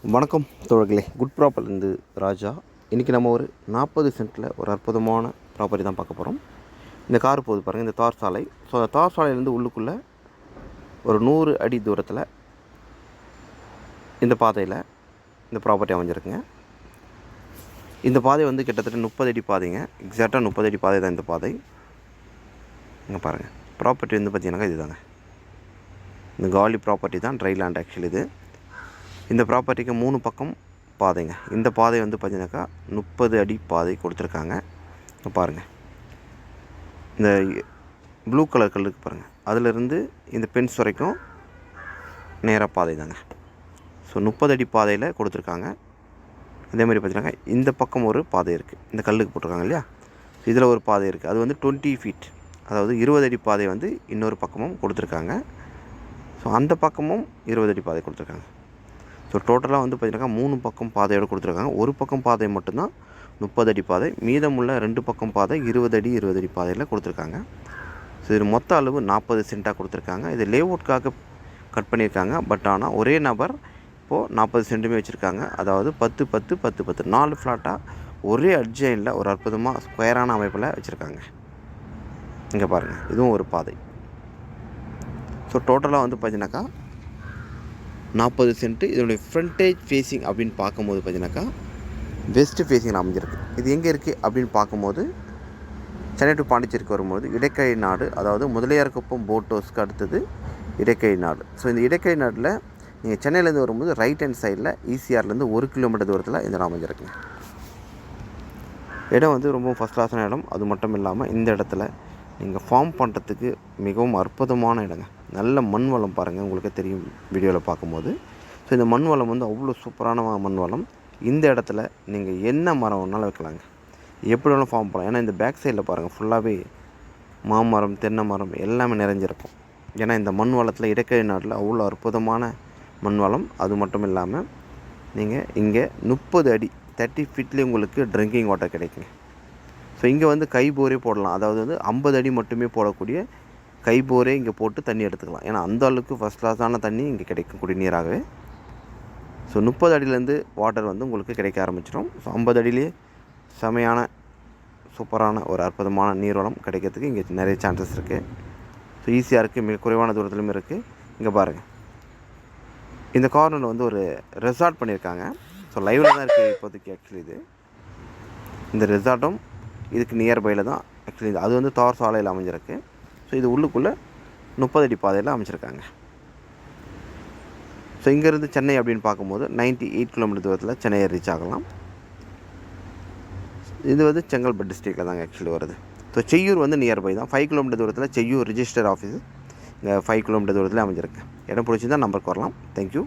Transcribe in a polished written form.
வணக்கம் தோழர்களே, குட் ப்ராப்பர்லேருந்து ராஜா. இன்றைக்கி நம்ம ஒரு 40 சென்ட்டில் ஒரு அற்புதமான ப்ராப்பர்ட்டி தான் பார்க்க போகிறோம். இந்த கார் போகுது பாருங்கள், இந்த தார் சாலை. ஸோ அந்த தார் சாலையிலேருந்து உள்ளுக்குள்ளே ஒரு 100 அடி தூரத்தில் இந்த பாதையில் இந்த ப்ராப்பர்ட்டி அமைஞ்சிருக்குங்க. இந்த பாதை வந்து கிட்டத்தட்ட 30 அடி பாதைங்க. எக்ஸாக்டாக 30 அடி பாதை தான் இந்த பாதை. இங்கே பாருங்கள், ப்ராப்பர்ட்டி வந்து பார்த்திங்கனாக்கா இது தாங்க. இந்த காலி ப்ராப்பர்ட்டி தான், ட்ரை லேண்ட் ஆக்சுவலி இது. இந்த ப்ராப்பர்ட்டிக்கு 3 பக்கம் பாதைங்க. இந்த பாதை வந்து பார்த்தீங்கன்னாக்கா 30 அடி பாதை கொடுத்துருக்காங்க. பாருங்கள், இந்த ப்ளூ கலர் கல்லுக்கு பாருங்கள், அதிலிருந்து இந்த பென்ஸ் வரைக்கும் நேராக பாதை தாங்க. ஸோ 30 அடி பாதையில் கொடுத்துருக்காங்க. அதேமாதிரி பார்த்தீங்கன்னாக்கா இந்த பக்கம் ஒரு பாதை இருக்குது, இந்த கல்லுக்கு போட்டிருக்காங்க இல்லையா. இதில் ஒரு பாதை இருக்குது, அது வந்து 20 ஃபீட், அதாவது 20 அடி பாதை வந்து இன்னொரு பக்கமும் கொடுத்துருக்காங்க. ஸோ அந்த பக்கமும் 20 அடி பாதை கொடுத்துருக்காங்க. ஸோ டோட்டலாக வந்து பார்த்திங்கனாக்கா 3 பக்கம் பாதையோடு கொடுத்துருக்காங்க. ஒரு பக்கம் பாதை மட்டும்தான் 30 அடி பாதை, மீதமுள்ள 2 பக்கம் பாதை 20 அடி பாதையில் கொடுத்துருக்காங்க. ஸோ இது மொத்த அளவு 40 சென்ட்டாக கொடுத்துருக்காங்க. இது லேஅவுட்காக கட் பண்ணியிருக்காங்க. பட் ஆனால் ஒரே நபர் இப்போது 40 சென்ட்டுமே வச்சுருக்காங்க. அதாவது 10 10 10 10 4 ஃப்ளாட்டாக ஒரே அட்ஜைனில் ஒரு அற்புதமாக ஸ்கொயரான அமைப்பில் வச்சுருக்காங்க. இங்கே பாருங்கள், இதுவும் ஒரு பாதை. ஸோ டோட்டலாக வந்து பார்த்தீங்கன்னாக்கா 40 சென்ட்டு. இதனுடைய ஃப்ரண்டேஜ் ஃபேஸிங் அப்படின்னு பார்க்கும்போது பார்த்தீங்கன்னாக்கா வெஸ்ட்டு ஃபேஸிங்கில் அமைஞ்சிருக்கு. இது எங்கே இருக்குது அப்படின்னு பார்க்கும்போது சென்னை டு பாண்டிச்சேரிக்கு வரும்போது இடைக்கழி நாடு, அதாவது முதலியார்குப்பம் போட் ஹவுஸ்க்கு அடுத்தது இடைக்கழி நாடு. ஸோ இந்த இடைக்கழி நாட்டில் நீங்கள் சென்னையிலேருந்து வரும்போது ரைட் ஹேண்ட் சைடில் ஈசிஆர்லேருந்து 1 கிலோமீட்டர் தூரத்தில் இந்த அமைஞ்சிருக்குங்க. இடம் வந்து ரொம்ப ஃபஸ்ட் கிளாஸான இடம். அது மட்டும் இல்லாமல் இந்த இடத்துல நீங்கள் ஃபார்ம் பண்ணுறதுக்கு மிகவும் அற்புதமான இடங்க. நல்ல மண் வளம் பாருங்கள், உங்களுக்கு தெரியும் வீடியோவில் பார்க்கும்போது. ஸோ இந்த மண் வளம் வந்து அவ்வளோ சூப்பரான மண் வளம். இந்த இடத்துல நீங்கள் என்ன மரம் வேணாலும் வைக்கலாங்க, எப்படி வேணாலும் ஃபார்ம் பண்ணலாம். ஏன்னா இந்த பேக் சைடில் பாருங்கள், ஃபுல்லாகவே மாமரம் தென்னை மரம் எல்லாமே நிறைஞ்சிருக்கும். ஏன்னா இந்த மண் வளத்தில் இடைக்கழி நாட்டில் அவ்வளோ அற்புதமான மண் வளம். அது மட்டும் இல்லாமல் நீங்கள் இங்கே 30 அடி 30 ஃபீட்லேயே உங்களுக்கு ட்ரிங்கிங் வாட்டர் கிடைக்குங்க. ஸோ இங்கே வந்து கை போரே போடலாம், அதாவது வந்து 50 அடி மட்டுமே போடக்கூடிய கை போரே இங்கே போட்டு தண்ணி எடுத்துக்கலாம். ஏன்னா அந்த அளவுக்கு ஃபஸ்ட் கிளாஸான தண்ணி இங்கே கிடைக்கும் குடிநீராகவே. ஸோ 30 அடியிலேருந்து வாட்டர் வந்து உங்களுக்கு கிடைக்க ஆரம்பிச்சிடும். ஸோ 50 அடியிலே செமையான சூப்பரான ஒரு அற்புதமான நீர்வளம் கிடைக்கிறதுக்கு இங்கே நிறைய சான்சஸ் இருக்குது. ஸோ ஈஸியாக இருக்குது, மிக குறைவான தூரத்துலையும் இருக்குது. இங்கே பாருங்கள், இந்த கார்னரில் வந்து ஒரு ரெசார்ட் பண்ணியிருக்காங்க. ஸோ லைவில் தான் இருக்குது இப்போதைக்கு. ஆக்சுவலி இந்த ரெசார்ட்டும் இதுக்கு நியர்பையில் தான் ஆக்சுவலி அது வந்து தார் சாலையில் அமைஞ்சிருக்கு. ஸோ இது உள்ளுக்குள்ளே 30 அடி பாதையில் அமைச்சிருக்காங்க. ஸோ இங்கேருந்து சென்னை அப்படின்னு பார்க்கும்போது 98 கிலோமீட்டர் தூரத்தில் சென்னையை ரீச் ஆகலாம். இது வந்து செங்கல்பட்டு டிஸ்ட்ரிக்டில் தாங்க ஆக்சுவலி வருது. ஸோ செய்யூர் வந்து நியர்பை தான், 5 கிலோமீட்டர் தூரத்தில் செய்யூர் ரிஜிஸ்டர் ஆஃபீஸு இங்கே 5 கிலோமீட்டர் தூரத்தில் அமைஞ்சிருக்கு. இடம் பிடிச்சிருந்தால் நம்பருக்கு வரலாம். தேங்க்யூ.